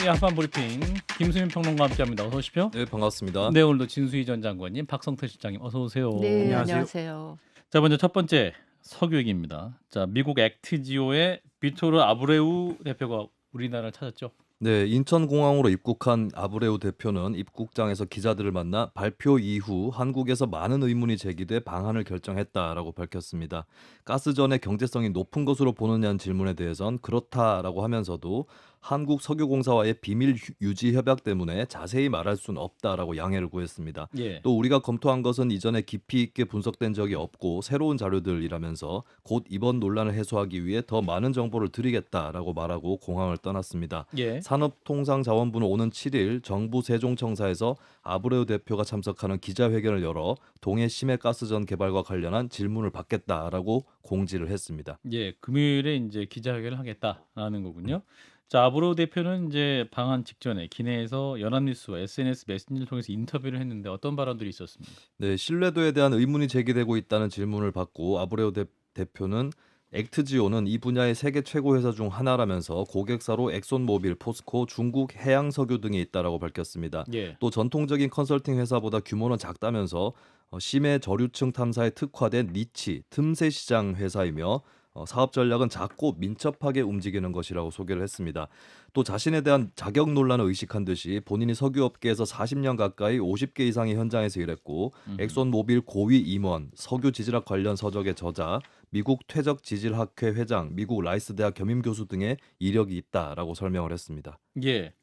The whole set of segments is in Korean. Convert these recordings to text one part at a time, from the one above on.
예, 한판 브리핑 김수민 평론가와 함께합니다. 어서 오십시오. 네, 반갑습니다. 네, 오늘도 진수희 전 장관님, 박성태 실장님 어서 오세요. 네, 안녕하세요. 안녕하세요. 자, 먼저 첫 번째 석유 얘기입니다. 자, 미국 액트지오의 비토르 아브레우 대표가 우리나라를 찾았죠. 네, 인천공항으로 입국한 아브레우 대표는 입국장에서 기자들을 만나 발표 이후 한국에서 많은 의문이 제기돼 방한을 결정했다라고 밝혔습니다. 가스전의 경제성이 높은 것으로 보느냐는 질문에 대해선 그렇다라고 하면서도 한국 석유공사와의 비밀 유지 협약 때문에 자세히 말할 수는 없다라고 양해를 구했습니다. 예. 또 우리가 검토한 것은 이전에 깊이 있게 분석된 적이 없고 새로운 자료들이라면서 곧 이번 논란을 해소하기 위해 더 많은 정보를 드리겠다라고 말하고 공항을 떠났습니다. 예. 산업통상자원부는 오는 7일 정부 세종청사에서 아브레우 대표가 참석하는 기자회견을 열어 동해 심해가스전 개발과 관련한 질문을 받겠다라고 공지를 했습니다. 예, 금요일에 이제 기자회견을 하겠다라는 거군요. 자, 아브레우 대표는 이제 방한 직전에 기내에서 연합뉴스와 SNS 메신저를 통해서 인터뷰를 했는데 어떤 발언들이 있었습니까? 네, 신뢰도에 대한 의문이 제기되고 있다는 질문을 받고 아브레우 대표는 액트지오는 이 분야의 세계 최고 회사 중 하나라면서 고객사로 엑손모빌, 포스코, 중국 해양석유 등이 있다라고 밝혔습니다. 예. 또 전통적인 컨설팅 회사보다 규모는 작다면서 심해 저류층 탐사에 특화된 니치, 틈새 시장 회사이며 사업 전략은 작고 민첩하게 움직이는 것이라고 소개를 했습니다. 또 자신에 대한 자격 논란을 의식한 듯이 본인이 석유업계에서 40년 가까이 50개 이상의 현장에서 일했고 엑손모빌 고위 임원, 석유 지질학 관련 서적의 저자, 미국 퇴적 지질학회 회장, 미국 라이스 대학 겸임 교수 등의 이력이 있다라고 설명을 했습니다. 예.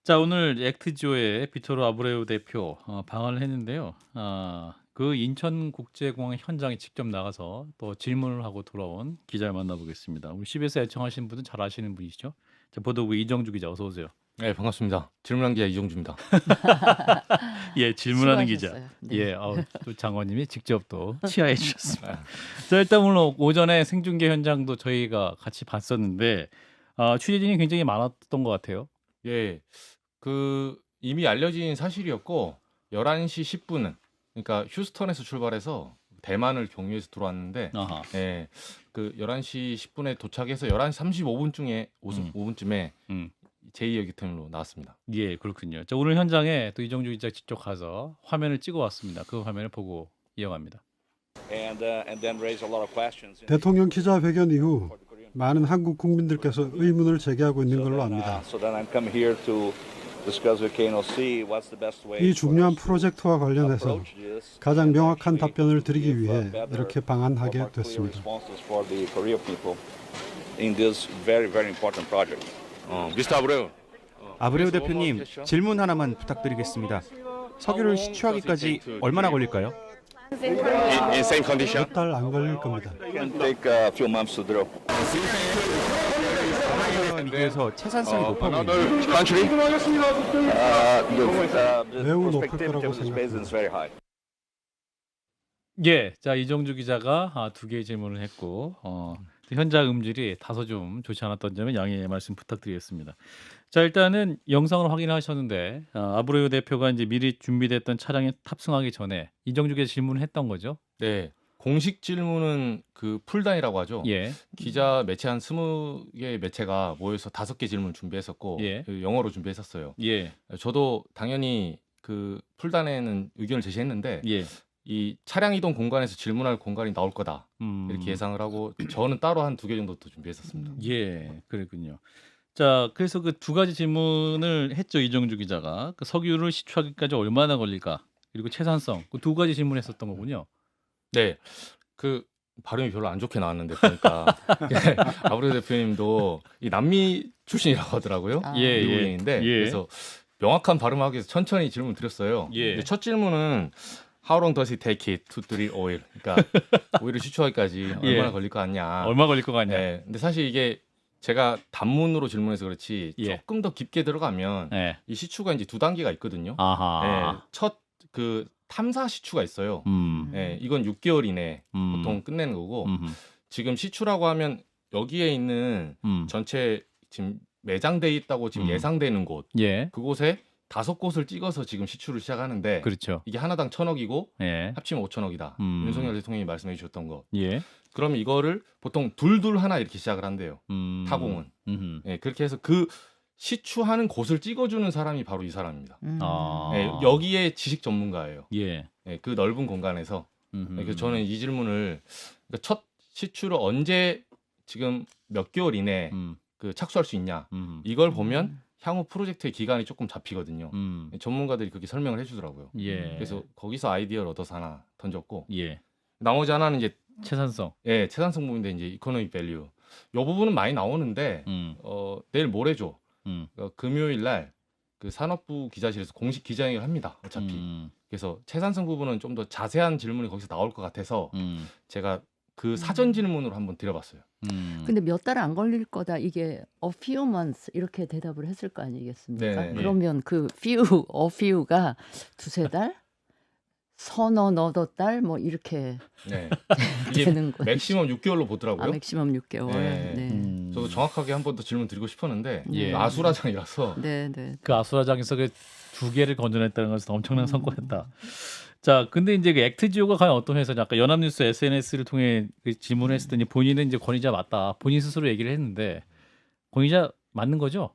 자, 오늘 액트지오의 비토르 아브레우 대표 방한을 했는데요. 그 인천국제공항 현장에 직접 나가서 또 질문을 하고 돌아온 기자를 만나보겠습니다. 우리 CBS 애청하시는 분은 잘 아시는 분이시죠? 자, 보도국 이정주 기자 어서 오세요. 네, 반갑습니다. 질문한 기자 이종주입니다. 예, 질문하는 기자. 수고하셨어요. 네. 예, 또 장관님이 직접 또 치하해 주셨습니다. 자, 일단 오늘 오전에 생중계 현장도 저희가 같이 봤었는데 취재진이 굉장히 많았던 것 같아요. 예, 이미 알려진 사실이었고 11시 10분은 그러니까 휴스턴에서 출발해서 대만을 경유해서 들어왔는데 아하. 예, 11시 10분에 도착해서 11시 35분쯤에 음. 5분쯤에 음. 제2여객터미널로 나왔습니다. 예, 그렇군요. 자, 오늘 현장에 또 이정주 기자 직접 가서 화면을 찍어 왔습니다. 그 화면을 보고 이어갑니다. 대통령 기자회견 이후 많은 한국 국민들께서 의문을 제기하고 있는 걸로 압니다. 이 중요한 프로젝트와 관련해서 가장 명확한 답변을 드리기 위해 이렇게 방한하게 됐습니다. 미스터 아브레우. 아브레우 대표님, 질문 하나만 부탁드리겠습니다. 석유를 시추하기까지 얼마나 걸릴까요? 몇 달 안 걸릴 겁니다. 미국에서 채산성이 높아 보입니다. 매우 높을 거라고 생각합니다. 예, 자 이정주 기자가 두 개의 질문을 했고 현장 음질이 다소 좀 좋지 않았던 점에 양해 말씀 부탁드리겠습니다. 자, 일단은 영상을 확인하셨는데 아브레우 대표가 이제 미리 준비됐던 차량에 탑승하기 전에 이정주 기자 질문을 했던 거죠? 네, 공식 질문은 풀단이라고 하죠. 예, 기자 매체 한 20개 매체가 모여서 5개 질문 준비했었고 예. 영어로 준비했었어요. 예, 저도 당연히 풀단에는 의견을 제시했는데 예. 이 차량 이동 공간에서 질문할 공간이 나올 거다 이렇게 음, 예상을 하고 저는 따로 한 2개 정도 더 준비했었습니다. 예, 그랬군요. 자, 그래서 그 두 가지 질문을 했죠 이정주 기자가 그 석유를 시추하기까지 얼마나 걸릴까 그리고 채산성 그 두 가지 질문했었던 거군요. 네, 발음이 별로 안 좋게 나왔는데 보니까 예, 아브레 대표님도 이 남미 출신이라고 하더라고요. 아. 예, 미국인인데 예. 그래서 명확한 발음하기 위해서 천천히 질문 드렸어요. 예. 근데 첫 질문은 How long does it take it to drill oil? 그러니까 오일을 시추하기까지 얼마나 예. 걸릴 거 같냐. 얼마 걸릴 것 같냐? 네, 근데 사실 이게 제가 단문으로 질문해서 그렇지 예. 조금 더 깊게 들어가면 예. 이 시추가 이제 2단계가 있거든요. 아하. 네, 첫 탐사 시추가 있어요. 음. 네, 이건 6개월 이내 음. 보통 끝내는 거고 음흠. 지금 시추라고 하면 여기에 있는 전체 지금 매장돼 있다고 지금 예상되는 곳 예. 그곳에 5곳을 찍어서 지금 시추를 시작하는데 그렇죠. 이게 하나당 1,000억이고 예. 합치면 5,000억이다. 윤석열 대통령이 말씀해 주셨던 거. 예. 그러면 이거를 보통 둘 하나 이렇게 시작을 한대요. 타공은. 음흠. 예, 그렇게 해서 시추하는 곳을 찍어주는 사람이 바로 이 사람입니다. 아. 예, 여기에 지식 전문가예요. 예. 예, 그 넓은 공간에서. 음흠. 그래서 저는 이 질문을 그러니까 첫 시추를 언제 지금 몇 개월 이내 그 착수할 수 있냐 이걸 보면 향후 프로젝트의 기간이 조금 잡히거든요. 전문가들이 그렇게 설명을 해주더라고요. 예. 그래서 거기서 아이디어를 얻어서 하나 던졌고 예. 나머지 하나는 이제 채산성. 예, 채산성 부분인데 이제 이코노믹 밸류. 이 부분은 많이 나오는데 내일 모레죠. 금요일 날 그 산업부 기자실에서 공식 기자회견을 합니다. 어차피. 그래서 채산성 부분은 좀 더 자세한 질문이 거기서 나올 것 같아서 제가 그 사전 질문으로 한번 드려봤어요. 근데 몇 달 안 걸릴 거다. 이게 a few months 이렇게 대답을 했을 거 아니겠습니까? 네. 그러면 그 few, a few가 두세 달? 서너 너더 달? 뭐 이렇게 네. 이게 되는 거예요. 맥시멈 6개월로 보더라고요. 아, 맥시멈 6개월. 네. 네. 저도 정확하게 한 번 더 질문 드리고 싶었는데 예. 아수라장이라서 네, 네. 그 아수라장에서 그 두 개를 건져냈다는 것은 엄청난 성과였다. 자, 근데 이제 그 액트지오가 과연 어떤 회사냐? 아까 연합뉴스 SNS를 통해 그 질문을 했더니 본인은 이제 권위자 맞다. 본인 스스로 얘기를 했는데 권위자 맞는 거죠?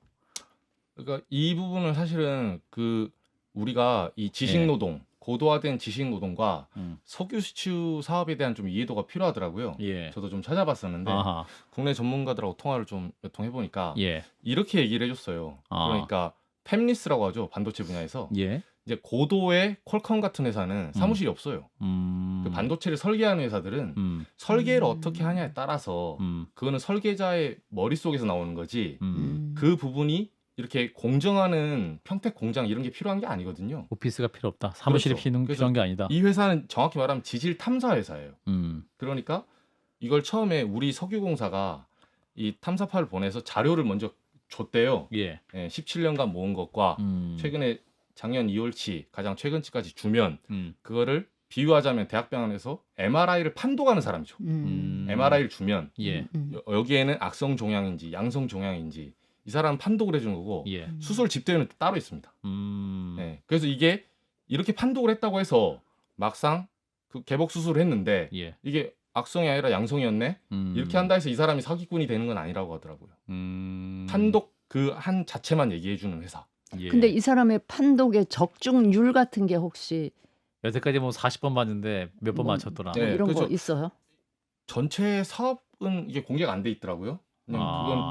그러니까 이 부분은 사실은 그 우리가 이 지식노동 고도화된 지식노동과 석유 시추 사업에 대한 좀 이해도가 필요하더라고요. 예. 저도 좀 찾아봤었는데 아하. 국내 전문가들하고 통화를 좀 몇 통 해보니까 예. 이렇게 얘기를 해줬어요. 아. 그러니까 팹리스라고 하죠. 반도체 분야에서 예. 이제 고도의 퀄컴 같은 회사는 사무실이 없어요. 그 반도체를 설계하는 회사들은 설계를 어떻게 하냐에 따라서 그거는 설계자의 머릿속에서 나오는 거지 그 부분이 이렇게 공정하는 평택 공장 이런 게 필요한 게 아니거든요. 오피스가 필요 없다. 사무실이 그렇죠. 그래서 필요한 게 아니다. 이 회사는 정확히 말하면 지질 탐사 회사예요. 그러니까 이걸 처음에 우리 석유공사가 이 탐사파를 보내서 자료를 먼저 줬대요. 예. 17년간 모은 것과 최근에 작년 2월치 가장 최근치까지 주면 그거를 비유하자면 대학병원에서 MRI를 판독하는 사람이죠. MRI를 주면 예. 여기에는 악성 종양인지 양성 종양인지 이 사람 판독을 해주는 거고 예. 수술 집대는 따로 있습니다. 그래서 이게 이렇게 판독을 했다고 해서 막상 그 개복 수술을 했는데 예. 이게 악성이 아니라 양성이었네. 이렇게 한다 해서 이 사람이 사기꾼이 되는 건 아니라고 하더라고요. 판독 그 한 자체만 얘기해주는 회사. 예. 근데 이 사람의 판독의 적중률 같은 게 혹시 여태까지 뭐 40번 봤는데 몇 번 뭐, 맞췄더라. 네. 이런 거 그렇죠. 있어요? 전체 사업은 이게 공개가 안 돼 있더라고요. 그건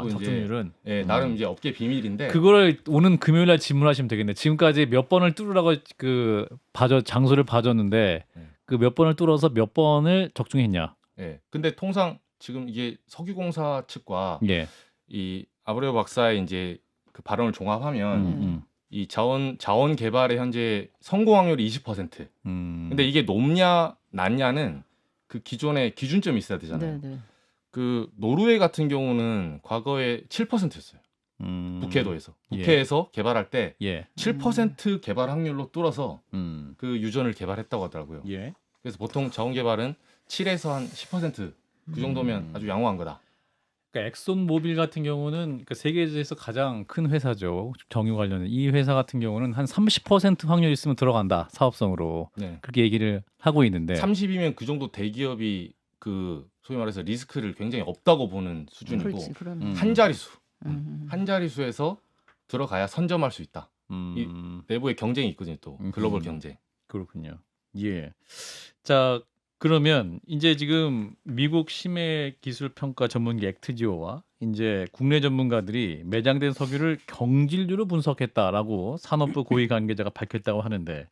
또 이제 적중률은 나름 이제 업계 비밀인데. 그거를 오는 금요일 날 질문하시면 되겠네. 지금까지 몇 번을 뚫으라고 그 장소를 봐줬는데 그 몇 번을 뚫어서 몇 번을 적중했냐. 근데 통상 지금 이게 석유공사 측과 예. 이 아브레오 박사의 이제 그 발언을 종합하면 이 자원 개발의 현재 성공 확률이 20%. 근데 이게 높냐 낮냐는 그 기존의 기준점이 있어야 되잖아요. 네, 네. 그 노르웨이 같은 경우는 과거에 7%였어요. 북해도에서. 북해에서 개발할 때 예. 7% 개발 확률로 뚫어서 음. 그 유전을 개발했다고 하더라고요. 예. 그래서 보통 자원 개발은 7에서 한 10%그 정도면 아주 양호한 거다. 그러니까 엑손 모빌 같은 경우는 그 세계에서 가장 큰 회사죠. 정유 관련된 이 회사 같은 경우는 한 30% 확률 있으면 들어간다 사업성으로 네. 그렇게 얘기를 하고 있는데 30이면 그 정도 대기업이 그 소위 말해서 리스크를 굉장히 없다고 보는 수준이고 그렇지, 그럼. 한 자릿수 음. 한 자릿수에서 들어가야 선점할 수 있다. 내부에 경쟁이 있거든요. 또 글로벌 경쟁. 그렇군요. 예. 자 그러면 이제 지금 미국 심해 기술 평가 전문기 액트지오와 이제 국내 전문가들이 매장된 석유를 경질류로 분석했다라고 산업부 고위 관계자가 밝혔다고 하는데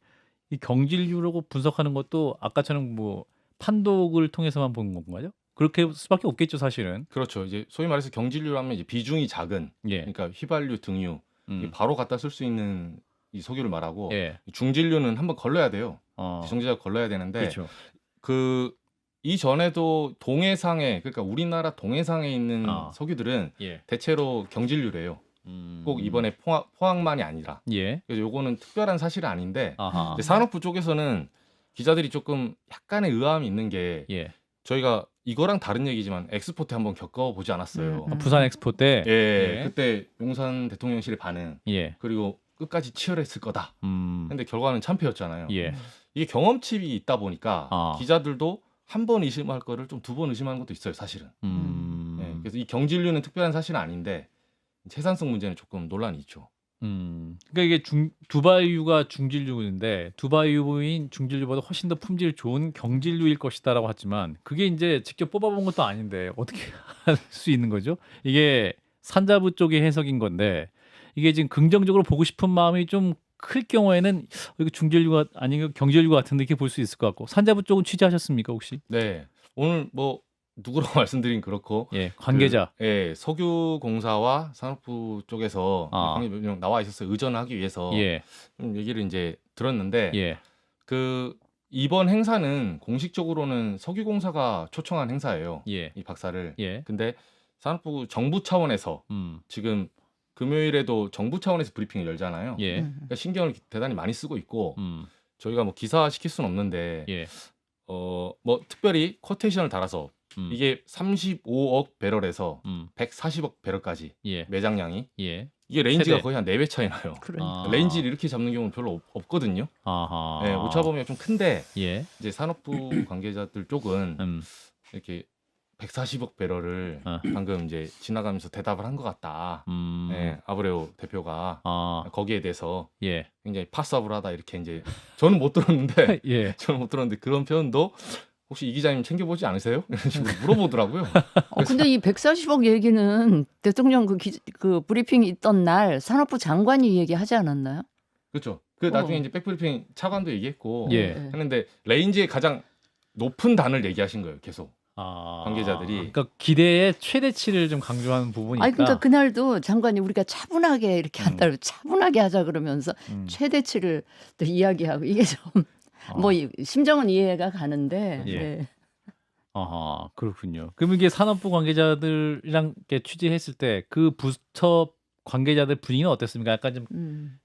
이 경질류라고 분석하는 것도 아까처럼 뭐 판독을 통해서만 보는 건가요? 그렇게 수밖에 없겠죠, 사실은. 그렇죠. 이제 소위 말해서 경질류라면 이제 비중이 작은 예. 그러니까 휘발유, 등유 바로 갖다 쓸 수 있는 이 석유를 말하고 예. 중질류는 한번 걸러야 돼요. 정제작 걸러야 되는데 그렇죠. 그 이전에도 동해상에 그러니까 우리나라 동해상에 있는 석유들은 예. 대체로 경질류래요. 꼭 이번에 포항만이 아니라. 예. 그래서 요거는 특별한 사실은 아닌데 아하. 이제 산업부 쪽에서는 기자들이 조금 약간의 의아함이 있는 게 예. 저희가 이거랑 다른 얘기지만 엑스포트 한번 겪어보지 않았어요. 부산 엑스포 때. 예, 그때 용산 대통령실의 반응 예. 그리고 끝까지 치열했을 거다. 음. 근데 결과는 참패였잖아요. 예. 이게 경험칩이 있다 보니까 기자들도 한 번 의심할 거를 좀 두 번 의심하는 것도 있어요, 사실은. 예, 그래서 이 경질류는 특별한 사실은 아닌데 채산성 문제는 조금 논란이 있죠. 그러니까 이게 두바이유가 중질류인데 두바이유인 중질류보다 훨씬 더 품질 좋은 경질류일 것이다라고 하지만 그게 이제 직접 뽑아본 것도 아닌데 어떻게 할 수 있는 거죠? 이게 산자부 쪽의 해석인 건데 이게 지금 긍정적으로 보고 싶은 마음이 좀 클 경우에는 이거 중질류가 아니면 경질류 같은데 이렇게 볼 수 있을 것 같고 산자부 쪽은 취재하셨습니까 혹시? 네. 오늘 뭐 누구라고 말씀드린 그렇고 예, 관계자. 예, 석유공사와 산업부 쪽에서 관계 몇 명 나와 있었어요. 의전하기 위해서 예, 좀 얘기를 이제 들었는데 예, 그 이번 행사는 공식적으로는 석유공사가 초청한 행사예요. 예, 이 박사를. 예, 근데 산업부 정부 차원에서 지금 금요일에도 정부 차원에서 브리핑을 열잖아요. 예, 그러니까 신경을 대단히 많이 쓰고 있고 음, 저희가 뭐 기사 시킬 수는 없는데 예, 뭐 특별히 쿼테이션을 달아서 이게 35억 배럴에서 140억 배럴까지 예, 매장량이 예, 이게 레인지가 세대. 거의 한 4배 차이 나요. 그러니까. 레인지를 이렇게 잡는 경우는 별로 없거든요. 아하. 네, 오차 범위가 좀 큰데 예, 이제 산업부 관계자들 쪽은 음, 이렇게 140억 배럴을 어. 방금 이제 지나가면서 대답을 한 것 같다. 네, 아브레오 대표가 아, 거기에 대해서 예, 굉장히 파서블하다 이렇게 이제 저는 못 들었는데 예. 저는 못 들었는데 그런 표현도 혹시 이 기자님 챙겨보지 않으세요? 이런 식으로 물어보더라고요. 근데 이 140억 얘기는 대통령 그 브리핑이 있던 날 산업부 장관이 얘기하지 않았나요? 그렇죠. 그 나중에 이제 백브리핑 차관도 얘기했고 예. 네. 했는데 레인지의 가장 높은 단을 얘기하신 거예요. 계속. 아, 관계자들이. 그러니까 기대의 최대치를 좀 강조하는 부분이 아니 있다. 그러니까 그날도 장관이 우리가 차분하게 이렇게 한다고 차분하게 하자 그러면서 최대치를 또 이야기하고 이게 좀 뭐 심정은 이해가 가는데 예. 네. 아하, 그렇군요. 그럼 이게 산업부 관계자들이랑 이렇게 취재했을 때 그 부처 관계자들 분위기는 어땠습니까? 약간 좀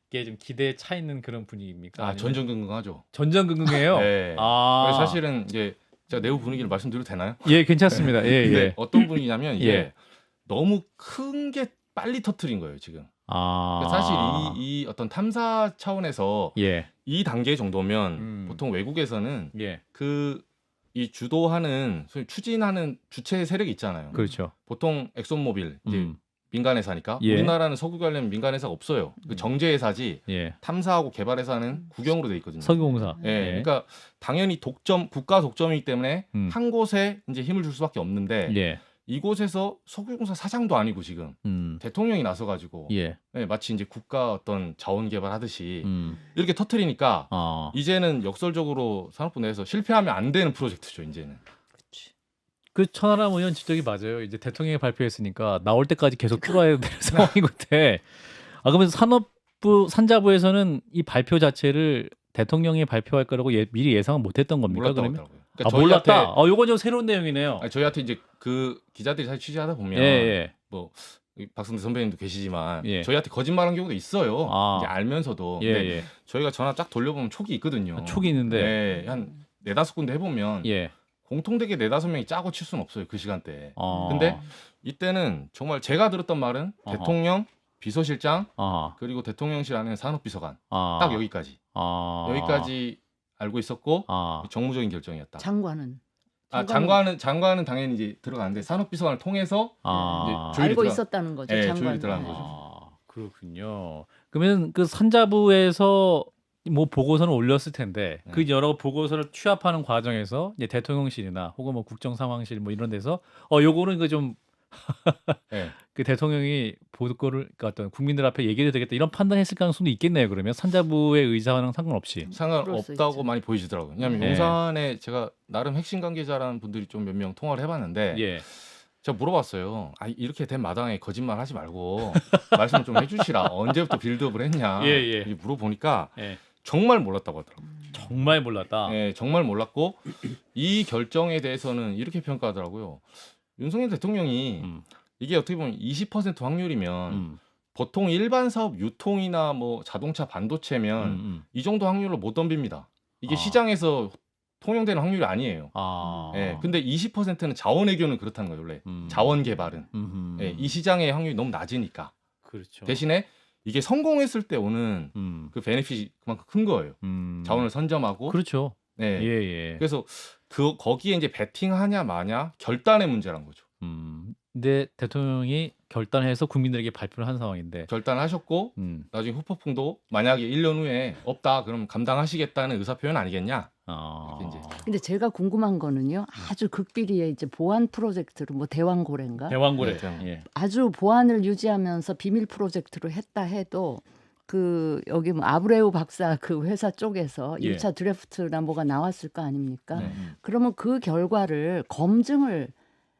이게 좀 기대에 차 있는 그런 분위기입니까? 아 아니면 전전긍긍하죠. 전전긍긍해요. 네. 아, 사실은 이제 제가 내부 분위기를 말씀드려도 되나요? 예, 괜찮습니다. 예, 근데 예. 어떤 분위기냐면 이게 예. 너무 큰 게 빨리 터트린 거예요 지금. 아, 그러니까 사실 이 어떤 탐사 차원에서 예, 이 단계 정도면 보통 외국에서는 예, 이 주도하는 소위 추진하는 주체 세력이 있잖아요. 그렇죠. 보통 엑손모빌 이제 민간 회사니까 예. 우리나라는 석유 관련 민간 회사가 없어요. 그 정제 회사지 예, 탐사하고 개발 회사는 국영으로 돼 있거든요. 석유공사. 예, 그러니까 당연히 국가 독점이기 때문에 음. 한 곳에 이제 힘을 줄 수밖에 없는데 예, 이곳에서 석유공사 사장도 아니고 지금 대통령이 나서가지고 예, 마치 이제 국가 어떤 자원 개발하듯이 음. 이렇게 터트리니까 아, 이제는 역설적으로 산업부 내에서 실패하면 안 되는 프로젝트죠 이제는. 그 천하람 의원 지적이 맞아요. 이제 대통령이 발표했으니까 나올 때까지 계속 뚫어야 될 상황인데, 아 그러면 산자부에서는 이 발표 자체를 대통령이 발표할 거라고 미리 예상은 못했던 겁니까? 몰랐다고 그러면? 하더라고요. 아, 몰랐다. 요건 좀 새로운 내용이네요. 저희한테 이제 그 기자들이 사실 취재하다 보면 예, 예. 뭐 박성대 선배님도 계시지만 예. 저희한테 거짓말한 경우도 있어요. 아. 이제 알면서도. 예, 근데 예. 저희가 전화 쫙 돌려보면 촉이 있거든요. 촉이 있는데. 네, 한 4-5군데 해보면 예. 공통되게 4-5명이 짜고 칠 수는 없어요. 그 시간대에. 아. 근데 이때는 정말 제가 들었던 말은 어허. 대통령, 비서실장, 아, 그리고 대통령실 안에 산업비서관 아. 딱 여기까지. 아. 여기까지 알고 있었고 아. 정무적인 결정이었다. 장관은 장관은 당연히 이제 들어가는데 산업비서관을 통해서 아. 이제 조율이 알고 들어가- 있었다는 거죠. 네, 장관. 조율이 들어간 거죠. 아, 그렇군요. 그러면 그 산자부에서 뭐 보고서는 올렸을 텐데 네. 그 여러 보고서를 취합하는 과정에서 이제 대통령실이나 혹은 뭐 국정상황실 뭐 이런 데서 요거는 그 좀 네. 그 대통령이 보고를 그러니까 어떤 국민들 앞에 얘기해도 되겠다 이런 판단했을 가능성도 있겠네요. 그러면 산자부의 의사와는 상관없이. 그럴 수 상관없다고 있죠. 많이 보이시더라고요. 왜냐하면 네. 용산에 제가 나름 핵심 관계자라는 분들이 좀 몇 명 통화를 해봤는데 예. 제가 물어봤어요. 이렇게 된 마당에 거짓말 하지 말고 말씀을 좀 해주시라. 언제부터 빌드업을 했냐. 예, 예. 이렇게 물어보니까 예. 정말 몰랐다고 하더라고요. 정말 몰랐다. 네, 정말 몰랐고 이 결정에 대해서는 이렇게 평가하더라고요. 윤석열 대통령이 이게 어떻게 보면 20% 확률이면 보통 일반 사업 유통이나 뭐 자동차 반도체면 이 정도 확률로 못 덤빕니다. 이게 아. 시장에서 통용되는 확률이 아니에요. 아. 예, 근데 20%는 자원외교는 그렇다는 거예요, 원래. 자원 개발은. 예, 이 시장의 확률이 너무 낮으니까. 그렇죠. 대신에 이게 성공했을 때 오는 그 베네핏이 그만큼 큰 거예요. 자원을 선점하고. 그렇죠. 네. 예, 예. 그래서 거기에 이제 베팅하냐 마냐 결단의 문제란 거죠. 근데 대통령이 결단해서 국민들에게 발표를 한 상황인데 결단하셨고 나중에 후폭풍도 만약에 1년 후에 없다 그럼 감당하시겠다는 의사 표현 아니겠냐? 이렇게 이제. 근데 제가 궁금한 거는요. 아주 극비리의 이제 보안 프로젝트로 뭐 대왕고래인가? 대왕고래. 네, 예. 아주 보안을 유지하면서 비밀 프로젝트로 했다 해도 그 여기 뭐 아브레우 박사 그 회사 쪽에서 예. 1차 드래프트나 뭐가 나왔을 거 아닙니까? 네. 그러면 그 결과를 검증을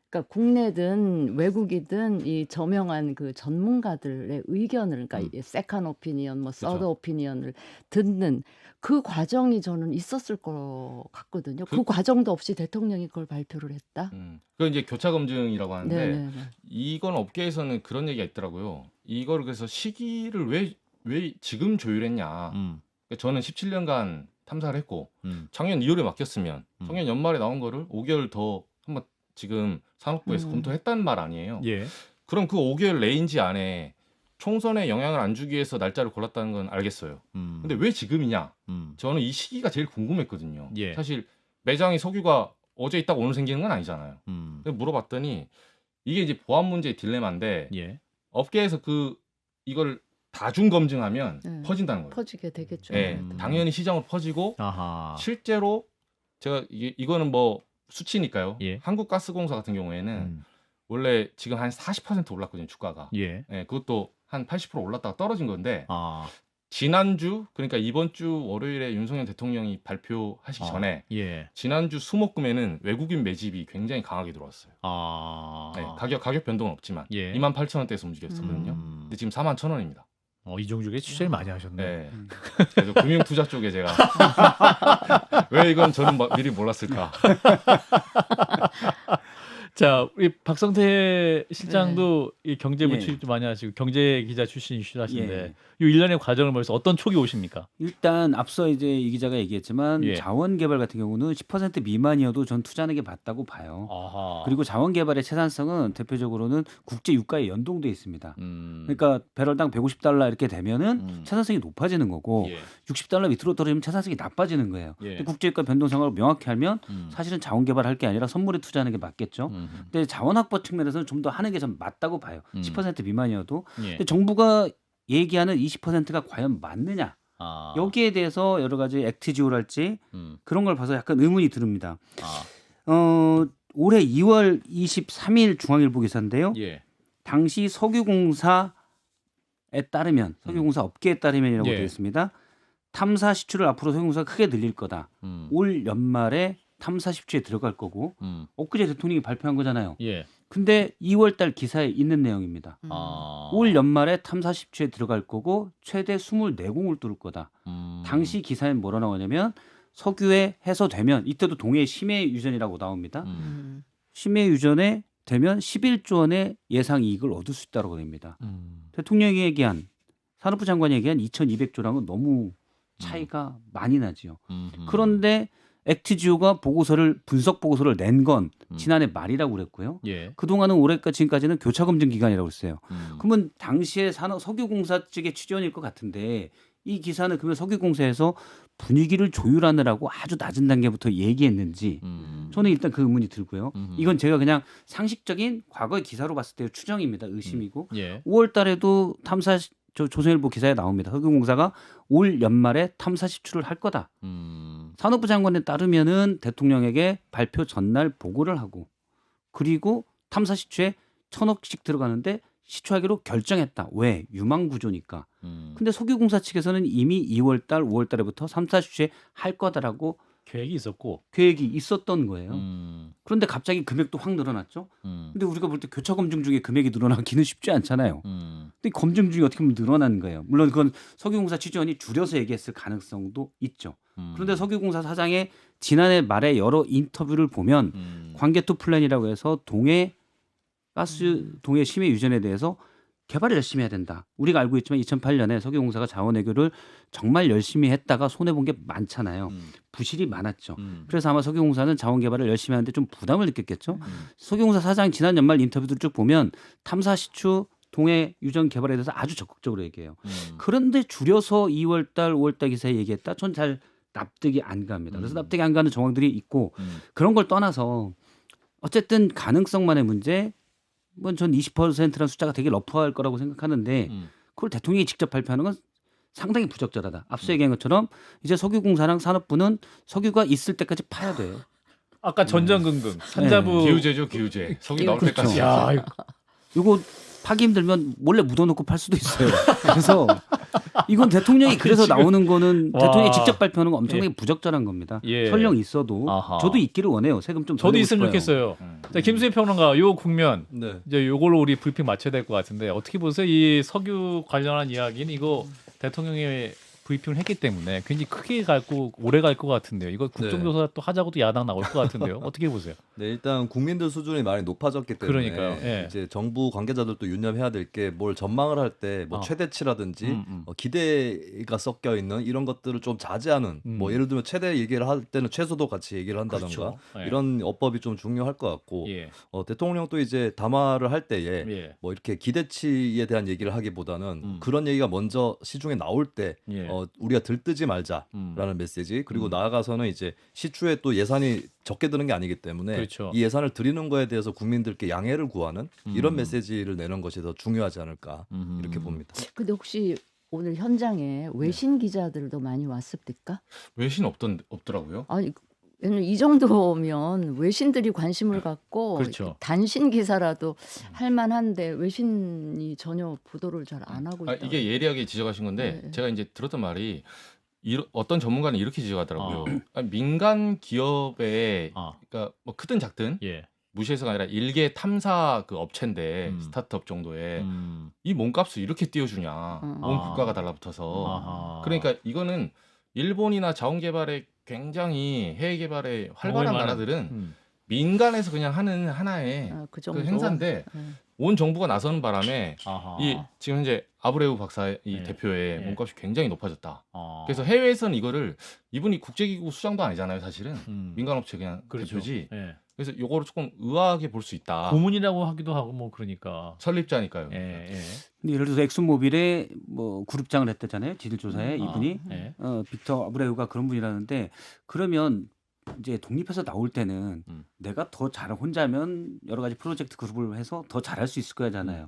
그러니까 국내든 외국이든 이 저명한 그 전문가들의 의견을 그러니까 세컨 오피니언 뭐 서드 그렇죠. 오피니언을 듣는 그 과정이 저는 있었을 것 같거든요. 그 과정도 없이 대통령이 그걸 발표를 했다. 그 이제 교차 검증이라고 하는데 네네네. 이건 업계에서는 그런 얘기가 있더라고요. 이거를 그래서 시기를 왜 지금 조율했냐. 그러니까 저는 17년간 탐사를 했고 작년 2월에 맡겼으면 작년 연말에 나온 거를 5개월 더 한번 지금 산업부에서 검토했다는 말 아니에요. 예. 그럼 그 5개월 레인지 안에 총선에 영향을 안 주기 위해서 날짜를 골랐다는 건 알겠어요. 근데 왜 지금이냐? 저는 이 시기가 제일 궁금했거든요. 예. 사실 매장이 석유가 어제 있다가 오늘 생기는 건 아니잖아요. 근데 물어봤더니 이게 이제 보안 문제의 딜레마인데 예. 업계에서 이걸 다중 검증하면 네. 퍼진다는 거예요. 퍼지게 되겠죠. 네, 당연히 시장으로 퍼지고 아하. 실제로 제가 이거는 뭐 수치니까요. 예. 한국가스공사 같은 경우에는 원래 지금 한 40% 올랐거든요, 주가가. 예. 네, 그것도 한 80% 올랐다가 떨어진 건데 아. 지난주 그러니까 이번 주 월요일에 윤석열 대통령이 발표하시기 전에 예. 지난주 수목금에는 외국인 매집이 굉장히 강하게 들어왔어요. 아. 네, 가격 변동은 없지만 예. 28,000원대에서 움직였었거든요. 근데 지금 41,000원입니다. 이종주에 취재를 많이 하셨네. 네. 그래서 금융 투자 쪽에 제가 왜 이건 저는 미리 몰랐을까? 자, 우리 박성태 실장도 이 경제부 예. 출입도 많이 하시고 경제 기자 출신이시긴 하신데 예. 이 일련의 과정을 보면서 어떤 촉이 오십니까? 일단 앞서 이제 이 기자가 얘기했지만 예. 자원 개발 같은 경우는 10% 미만이어도 전 투자하는 게 맞다고 봐요. 아하. 그리고 자원 개발의 채산성은 대표적으로는 국제 유가에 연동돼 있습니다. 그러니까 배럴당 150달러 이렇게 되면은 채산성이 높아지는 거고 예. 60달러 밑으로 떨어지면 채산성이 나빠지는 거예요. 예. 근데 국제 유가 변동상을 명확히 알면 사실은 자원 개발할 게 아니라 선물에 투자하는 게 맞겠죠. 근데 자원 확보 측면에서는 좀 더 하는 게 좀 맞다고 봐요. 10% 미만이어도. 예. 근데 정부가 얘기하는 20%가 과연 맞느냐? 아. 여기에 대해서 여러 가지 액트지오랄지 그런 걸 봐서 약간 의문이 듭니다. 아. 올해 2월 23일 중앙일보 기사인데요. 예. 당시 석유공사에 따르면 석유공사 업계에 따르면이라고 예. 되어 있습니다. 탐사 시추를 앞으로 석유공사가 크게 늘릴 거다. 올 연말에 탐사 시추에 들어갈 거고 엊그제 대통령이 발표한 거잖아요. 예. 근데 2월 달 기사에 있는 내용입니다. 아. 올 연말에 탐사 시추에 들어갈 거고 최대 24공을 뚫을 거다. 당시 기사에 뭐라 나오냐면 석유에 해소되면 이때도 동해 심해 유전이라고 나옵니다. 심해 유전에 되면 11조 원의 예상 이익을 얻을 수 있다고 됩니다. 대통령이 얘기한 산업부 장관이 얘기한 2,200조랑은 너무 차이가 많이 나지요. 그런데 액트지오가 분석 보고서를 낸 건 지난해 말이라고 그랬고요. 예. 그동안은 올해까지 지금까지는 교차 검증 기간이라고 했어요. 그러면 당시에 석유공사 측의 취재원일 것 같은데 이 기사는 그러면 석유공사에서 분위기를 조율하느라고 아주 낮은 단계부터 얘기했는지 저는 일단 그 의문이 들고요. 이건 제가 그냥 상식적인 과거의 기사로 봤을 때의 추정입니다. 의심이고 예. 5월 달에도 조선일보 기사에 나옵니다. 석유공사가 올 연말에 탐사 시추를 할 거다. 산업부 장관에 따르면은 대통령에게 발표 전날 보고를 하고 그리고 탐사 시추에 1,000억씩 들어가는데 시추하기로 결정했다. 왜? 유망 구조니까. 근데 석유공사 측에서는 이미 2월 달, 5월 달에부터 탐사 시추에 할 거다라고 계획이 있었고. 계획이 있었던 거예요. 그런데 갑자기 금액도 확 늘어났죠. 근데 우리가 볼 때 교차 검증 중에 금액이 늘어나기는 쉽지 않잖아요. 근데 검증 중에 어떻게 보면 늘어난 거예요. 물론 그건 석유공사 취재원이 줄여서 얘기했을 가능성도 있죠. 그런데 석유공사 사장의 지난해 말에 여러 인터뷰를 보면 관계투 플랜이라고 해서 동해 심해 유전에 대해서 개발을 열심히 해야 된다. 우리가 알고 있지만 2008년에 석유공사가 자원외교를 정말 열심히 했다가 손해본 게 많잖아요. 부실이 많았죠. 그래서 아마 석유공사는 자원 개발을 열심히 하는데 좀 부담을 느꼈겠죠. 석유공사 사장 지난 연말 인터뷰들 쭉 보면 탐사 시추 동해 유전 개발에 대해서 아주 적극적으로 얘기해요. 그런데 줄여서 2월 달, 5월 달 기사에 얘기했다. 전 잘 납득이 안 갑니다. 그래서 납득이 안 가는 정황들이 있고 그런 걸 떠나서 어쨌든 가능성만의 문제 전 20%라는 숫자가 되게 러프할 거라고 생각하는데 그걸 대통령이 직접 발표하는 건 상당히 부적절하다. 앞서 얘기한 것처럼 이제 석유공사랑 산업부는 석유가 있을 때까지 파야 돼요. 아까 전전긍긍 산자부 기우제죠, 기우제. 석유 나올 그렇죠. 때까지. 야, 이거 파기 힘들면 몰래 묻어놓고 팔 수도 있어요. 그래서 이건 대통령이 그래서 지금- 나오는 거는 와. 대통령이 직접 발표하는 건 엄청나게 부적절한 겁니다. 예. 설령 있어도 아하. 저도 있기를 원해요. 세금 좀 저도 덜 내고 있으면 싶어요. 좋겠어요. 자, 김수희 평론가, 요 국면 네. 이제 요걸로 우리 브리핑 마쳐야 될 것 같은데 어떻게 보세요? 이 석유 관련한 이야기는 이거 대통령이 브리핑을 했기 때문에 굉장히 크게 갈고 오래 갈 것 같은데요. 이거 국정조사 또 하자고도 야당 나올 것 같은데요. 어떻게 보세요? 네, 일단 국민들 수준이 많이 높아졌기 때문에 그러니까요. 예. 이제 정부 관계자들도 유념해야 될 게 뭘 전망을 할 때 뭐 최대치라든지 기대가 섞여 있는 이런 것들을 좀 자제하는 뭐 예를 들면 최대 얘기를 할 때는 최소도 같이 얘기를 한다던가 그렇죠. 예. 이런 어법이 좀 중요할 것 같고 예. 대통령도 이제 담화를 할 때에 예. 뭐 이렇게 기대치에 대한 얘기를 하기보다는 그런 얘기가 먼저 시중에 나올 때 예. 우리가 들뜨지 말자라는 메시지 그리고 나아가서는 이제 시추에 또 예산이 적게 드는 게 아니기 때문에 그렇죠. 이 예산을 드리는 거에 대해서 국민들께 양해를 구하는 이런 메시지를 내는 것이 더 중요하지 않을까 이렇게 봅니다. 근데 혹시 오늘 현장에 외신 기자들도 많이 왔습니까? 외신 없더라고요. 아니 왜냐면 이 정도면 외신들이 관심을 갖고 그렇죠. 단신 기사라도 할 만한데 외신이 전혀 보도를 잘 안 하고 있다. 이게 예리하게 지적하신 건데 네. 제가 이제 들었던 말이 어떤 전문가는 이렇게 지적하더라고요. 민간 기업에 그러니까 뭐 크든 작든 예. 무시해서가 아니라 일개 탐사 그 업체인데 스타트업 정도에 이 몸값을 이렇게 띄워주냐. 온 국가가 달라붙어서. 아하. 그러니까 이거는 일본이나 자원개발에 굉장히 해외 개발에 활발한 어울만한. 나라들은 민간에서 그냥 하는 하나의 그 그 정도. 행사인데 네. 온 정부가 나서는 바람에 아하. 이 지금 현재 아브레우 박사 이 예. 대표의 예. 몸값이 굉장히 높아졌다. 아. 그래서 해외에서는 이거를 이분이 국제기구 수장도 아니잖아요, 사실은 민간업체 그냥 그렇죠. 대표지. 예. 그래서 요거를 조금 의아하게 볼 수 있다. 고문이라고 하기도 하고 뭐 그러니까. 설립자니까요. 예. 예. 근데 예를 들어서 엑슨모빌에 뭐 그룹장을 했댔잖아요. 지들 조사에 이분이 예. 빅터 아브레우가 그런 분이라는데 그러면 이제 독립해서 나올 때는 내가 더 잘 혼자면 여러 가지 프로젝트 그룹을 해서 더 잘할 수 있을 거잖아요.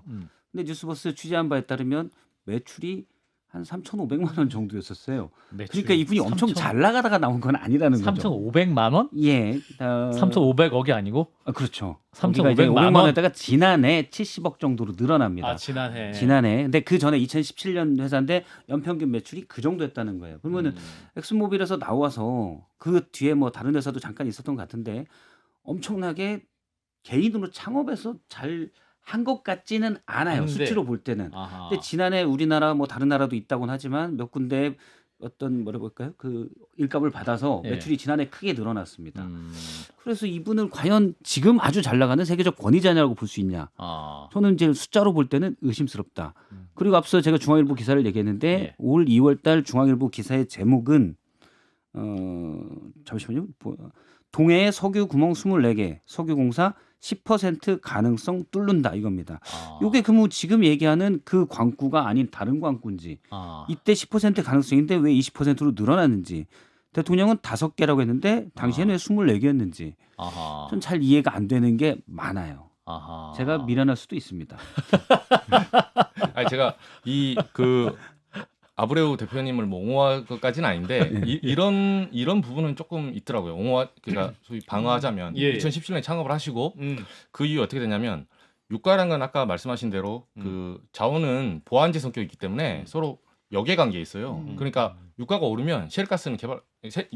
근데 뉴스버스 취재한 바에 따르면 매출이 한 3,500만 원 정도였었어요. 그러니까 이분이 엄청 잘 나가다가 나온 건 아니라는 거죠. 3,500만 원? 예. 3,500억이 아니고? 그렇죠. 3,500만 500만 원? 원에다가 지난해 70억 정도로 늘어납니다. 아, 지난해. 근데 그 전에 2017년 회사인데 연평균 매출이 그 정도였다는 거예요. 그러면은 엑슨모빌에서 나와서 그 뒤에 뭐 다른 회사도 잠깐 있었던 것 같은데 엄청나게 개인으로 창업해서 잘 한 것 같지는 않아요. 근데- 수치로 볼 때는. 아하. 근데 지난해 우리나라 뭐 다른 나라도 있다고는 하지만 몇 군데 어떤 뭐라 볼까요? 그 일감을 받아서 예. 매출이 지난해 크게 늘어났습니다. 그래서 이분을 과연 지금 아주 잘 나가는 세계적 권위자냐고 볼 수 있냐? 아. 저는 이제 숫자로 볼 때는 의심스럽다. 그리고 앞서 제가 중앙일보 기사를 얘기했는데 예. 올 2월달 중앙일보 기사의 제목은 잠시만요. 동해에 석유 구멍 24개, 석유공사 10% 가능성 뚫는다 이겁니다. 아. 이게 그뭐 지금 얘기하는 그 광구가 아닌 다른 광구인지 아. 이때 10% 가능성인데 왜 20%로 늘어났는지 대통령은 5개라고 했는데 당시에는 왜 24개였는지 아하. 전 잘 이해가 안 되는 게 많아요. 아하. 제가 미련할 수도 있습니다. 아니 제가 이 그 아브레우 대표님을 뭐 옹호할 것까지는 아닌데 이런 부분은 조금 있더라고요. 그러니까 소위 방어하자면 예. 2017년에 창업을 하시고 그 이후 어떻게 되냐면 유가라는 건 아까 말씀하신 대로 그 자원은 보완제 성격이 있기 때문에 서로 역의 관계에 있어요. 그러니까 유가가 오르면 셰일가스는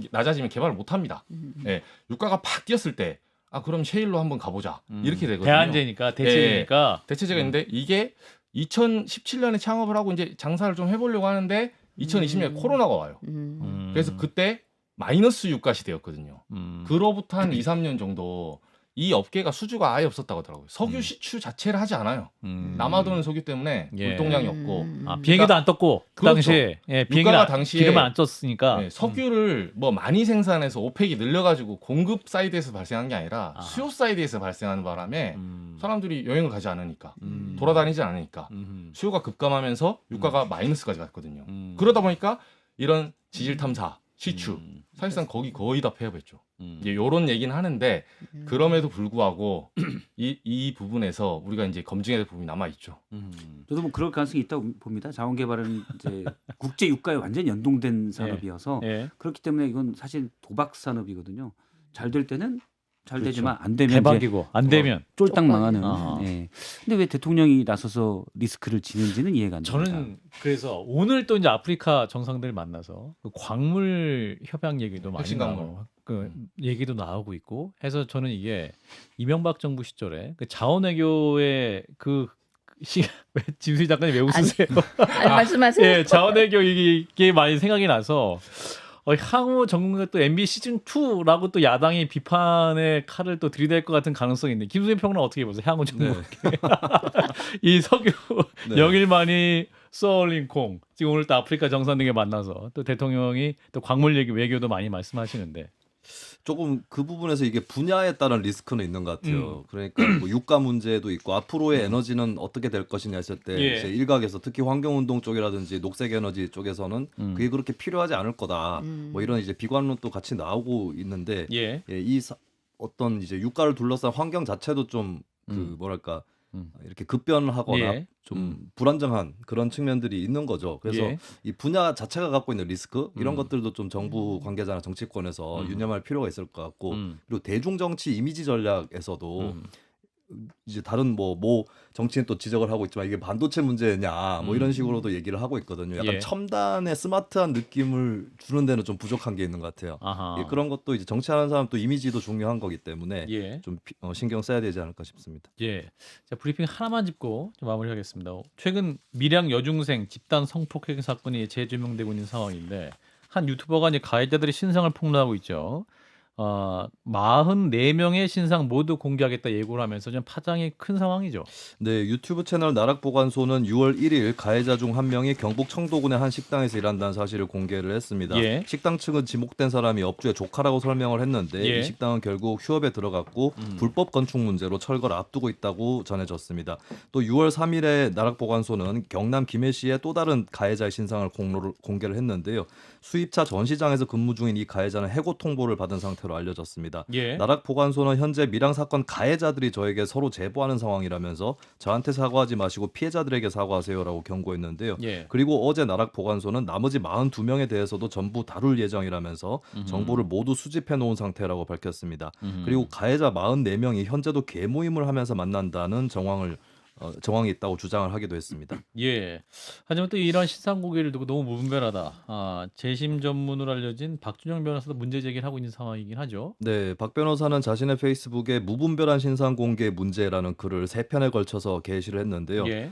낮아지면 개발을 못 합니다. 예. 유가가 팍 뛰었을 때 그럼 셰일로 한번 가보자. 이렇게 되거든요. 대안제니까 대체제니까. 대체제가 있는데 이게 2017년에 창업을 하고 이제 장사를 좀 해보려고 하는데 2020년에 코로나가 와요. 그래서 그때 마이너스 유가 시대였거든요. 그로부터 한 2, 3년 정도 이 업계가 수주가 아예 없었다고 하더라고요. 석유 시추 자체를 하지 않아요. 남아도는 석유 때문에 예. 물동량이 없고 비행기도 안 떴고 그 그렇죠. 당시에 비행기가 유가가 당시에 기름을 안 떴으니까 네, 석유를 뭐 많이 생산해서 오펙이 늘려가지고 공급 사이드에서 발생한 게 아니라 수요 사이드에서 발생하는 바람에 사람들이 여행을 가지 않으니까 돌아다니지 않으니까 수요가 급감하면서 유가가 마이너스까지 갔거든요. 그러다 보니까 이런 지질 탐사, 시추 사실상 거의 다 폐업했죠. 이제 요런 얘기는 하는데 그럼에도 불구하고 이 부분에서 우리가 이제 검증해야 될 부분이 남아 있죠. 저도 뭐 그럴 가능성이 있다고 봅니다. 자원개발은 이제 국제 유가에 완전히 연동된 산업이어서 예. 그렇기 때문에 이건 사실 도박 산업이거든요. 잘 될 때는 잘 그렇죠. 되지만 안 되면 이제 대박이고 안 되면 쫄딱 망하는. 아하. 예. 근데 왜 대통령이 나서서 리스크를 지는지는 이해가 안 됩니다. 저는 그래서 오늘 또 이제 아프리카 정상들 만나서 그 광물 협약 얘기도 많이 핵심 광물. 나오고 그 얘기도 나오고 있고 해서 저는 이게 이명박 정부 시절에 그 자원외교의 왜 지수희 작가님 왜 웃으세요? 아니, 말씀하세요. 예, 자원외교 이게 많이 생각이 나서 향후 전국에 또 MB 시즌 2라고 또 야당이 비판의 칼을 또 들이댈 것 같은 가능성이 있는데 김수현 평론가 어떻게 보세요? 향후 전국 이 석유 네. 영일만이 쏘올링콩 지금 오늘 또 아프리카 정상들과 만나서 또 대통령이 또 광물 얘기 외교도 많이 말씀하시는데 조금 그 부분에서 이게 분야에 따른 리스크는 있는 것 같아요. 그러니까 뭐 유가 문제도 있고 앞으로의 에너지는 어떻게 될 것이냐 했을 때 예. 이제 일각에서 특히 환경운동 쪽이라든지 녹색 에너지 쪽에서는 그게 그렇게 필요하지 않을 거다. 뭐 이런 이제 비관론도 같이 나오고 있는데 예. 어떤 이제 유가를 둘러싼 환경 자체도 좀 그 뭐랄까 이렇게 급변하거나 예. 좀 불안정한 그런 측면들이 있는 거죠. 그래서 예. 이 분야 자체가 갖고 있는 리스크 이런 것들도 좀 정부 관계자나 정치권에서 유념할 필요가 있을 것 같고 그리고 대중 정치 이미지 전략에서도 이제 다른 뭐 정치인 또 지적을 하고 있지만 이게 반도체 문제냐 뭐 이런 식으로도 얘기를 하고 있거든요. 약간 예. 첨단의 스마트한 느낌을 주는 데는 좀 부족한 게 있는 것 같아요. 아하. 예, 그런 것도 이제 정치하는 사람 또 이미지도 중요한 거기 때문에 예. 좀 신경 써야 되지 않을까 싶습니다. 예. 자, 브리핑 하나만 짚고 좀 마무리하겠습니다. 최근 밀양 여중생 집단 성폭행 사건이 재조명되고 있는 상황인데 한 유튜버가 이제 가해자들의 신상을 폭로하고 있죠. 44명의 신상 모두 공개하겠다 예고를 하면서 좀 파장이 큰 상황이죠. 네, 유튜브 채널 나락보관소는 6월 1일 가해자 중 한 명이 경북 청도군의 한 식당에서 일한다는 사실을 공개를 했습니다. 예. 식당 측은 지목된 사람이 업주의 조카라고 설명을 했는데 예. 이 식당은 결국 휴업에 들어갔고 불법 건축 문제로 철거를 앞두고 있다고 전해졌습니다. 또 6월 3일에 나락보관소는 경남 김해시의 또 다른 가해자의 신상을 공개를 했는데요. 수입차 전시장에서 근무 중인 이 가해자는 해고 통보를 받은 상태로 알려졌습니다. 예. 나락보관소는 현재 밀양 사건 가해자들이 저에게 서로 제보하는 상황이라면서 저한테 사과하지 마시고 피해자들에게 사과하세요라고 경고했는데요. 예. 그리고 어제 나락보관소는 나머지 42명에 대해서도 전부 다룰 예정이라면서 정보를 모두 수집해 놓은 상태라고 밝혔습니다. 그리고 가해자 44명이 현재도 계모임을 하면서 만난다는 정황이 있다고 주장을 하기도 했습니다. 예. 하지만 또 이런 신상 공개를 두고 너무 무분별하다. 재심 전문으로 알려진 박준영 변호사도 문제 제기를 하고 있는 상황이긴 하죠. 네, 박 변호사는 자신의 페이스북에 무분별한 신상 공개 문제라는 글을 3편에 걸쳐서 게시를 했는데요. 예.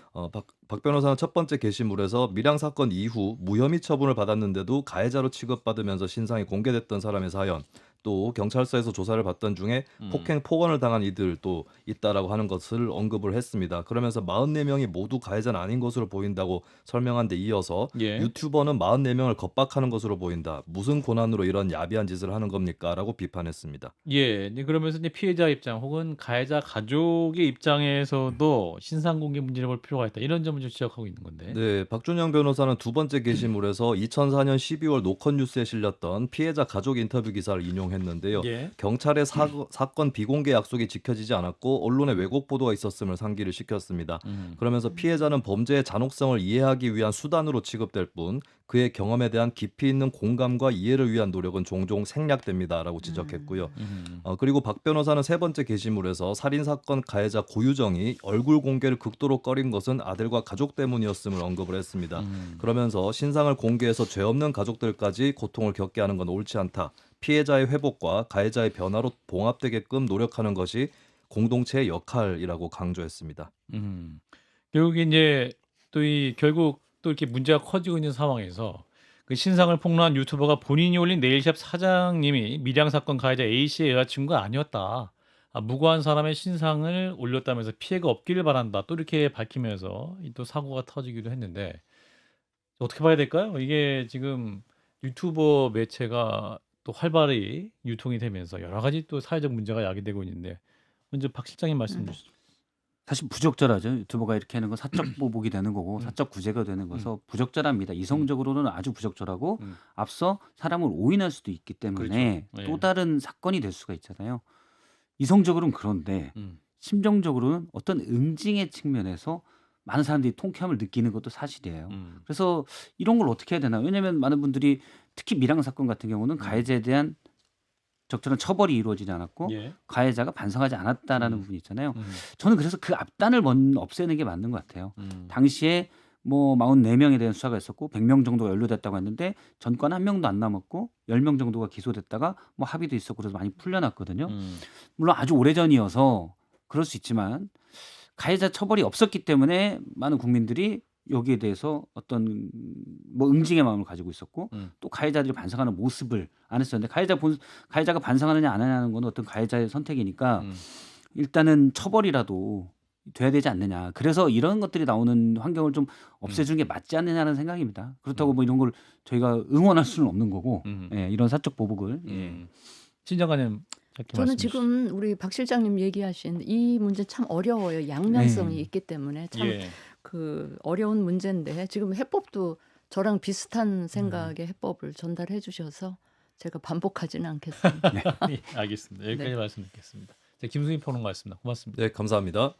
박 변호사는 첫 번째 게시물에서 밀양 사건 이후 무혐의 처분을 받았는데도 가해자로 취급받으면서 신상이 공개됐던 사람의 사연, 또 경찰서에서 조사를 받던 중에 폭행 폭언을 당한 이들도 있다라고 하는 것을 언급을 했습니다. 그러면서 44명이 모두 가해자는 아닌 것으로 보인다고 설명한 데 이어서 예. 유튜버는 44명을 겁박하는 것으로 보인다. 무슨 고난으로 이런 야비한 짓을 하는 겁니까? 라고 비판했습니다. 예. 이제 그러면서 이제 피해자 입장 혹은 가해자 가족의 입장에서도 신상 공개 문제를 볼 필요가 있다. 이런 점을 좀 지적하고 있는 건데. 네, 박준영 변호사는 두 번째 게시물에서 2004년 12월 노컷뉴스에 실렸던 피해자 가족 인터뷰 기사를 인용했는데요. 예. 경찰의 사건 비공개 약속이 지켜지지 않았고 언론에 왜곡 보도가 있었음을 상기를 시켰습니다. 그러면서 피해자는 범죄의 잔혹성을 이해하기 위한 수단으로 취급될 뿐 그의 경험에 대한 깊이 있는 공감과 이해를 위한 노력은 종종 생략됩니다라고 지적했고요. 그리고 박 변호사는 세 번째 게시물에서 살인사건 가해자 고유정이 얼굴 공개를 극도로 꺼린 것은 아들과 가족 때문이었음을 언급을 했습니다. 그러면서 신상을 공개해서 죄 없는 가족들까지 고통을 겪게 하는 건 옳지 않다. 피해자의 회복과 가해자의 변화로 봉합되게끔 노력하는 것이 공동체의 역할이라고 강조했습니다. 결국 이제 결국 또 이렇게 문제가 커지고 있는 상황에서 그 신상을 폭로한 유튜버가 본인이 올린 네일샵 사장님이 밀양 사건 가해자 A 씨의 여자친구가 아니었다. 무고한 사람의 신상을 올렸다면서 피해가 없기를 바란다. 또 이렇게 밝히면서 또 사고가 터지기도 했는데 어떻게 봐야 될까요? 이게 지금 유튜버 매체가 또 활발히 유통이 되면서 여러 가지 또 사회적 문제가 야기되고 있는데 먼저 박 실장님 말씀 주시죠. 사실 부적절하죠. 유튜버가 이렇게 하는 건 사적 보복이 되는 거고 사적 구제가 되는 거서 부적절합니다. 이성적으로는 아주 부적절하고 앞서 사람을 오인할 수도 있기 때문에 그렇죠. 예. 또 다른 사건이 될 수가 있잖아요. 이성적으로는 그런데 심정적으로는 어떤 응징의 측면에서 많은 사람들이 통쾌함을 느끼는 것도 사실이에요. 그래서 이런 걸 어떻게 해야 되나? 왜냐하면 많은 분들이 특히 밀항 사건 같은 경우는 가해자에 대한 적절한 처벌이 이루어지지 않았고 예. 가해자가 반성하지 않았다라는 부분이 있잖아요. 저는 그래서 그 앞단을 먼저 없애는 게 맞는 것 같아요. 당시에 뭐 44명에 대한 수사가 있었고 100명 정도가 연루됐다고 했는데 전과는 한 명도 안 남았고 10명 정도가 기소됐다가 뭐 합의도 있었고 그래서 많이 풀려났거든요. 물론 아주 오래전이어서 그럴 수 있지만 가해자 처벌이 없었기 때문에 많은 국민들이 여기에 대해서 어떤 뭐 응징의 마음을 가지고 있었고 또 가해자들이 반성하는 모습을 안 했었는데 가해자가 반성하느냐 안 하느냐는 건 어떤 가해자의 선택이니까 일단은 처벌이라도 돼야 되지 않느냐. 그래서 이런 것들이 나오는 환경을 좀 없애주는 게 맞지 않느냐는 생각입니다. 그렇다고 뭐 이런 걸 저희가 응원할 수는 없는 거고 예, 이런 사적 보복을. 예. 신장관님 저는 지금 우리 박 실장님 얘기하신 이 문제 참 어려워요. 양면성이 네. 있기 때문에 참 예. 그 어려운 문제인데 지금 해법도 저랑 비슷한 생각의 해법을 전달해 주셔서 제가 반복하지는 않겠습니다. 예, 알겠습니다. 여기까지 네. 말씀 듣겠습니다. 김수희 평론가였습니다. 고맙습니다. 네, 감사합니다.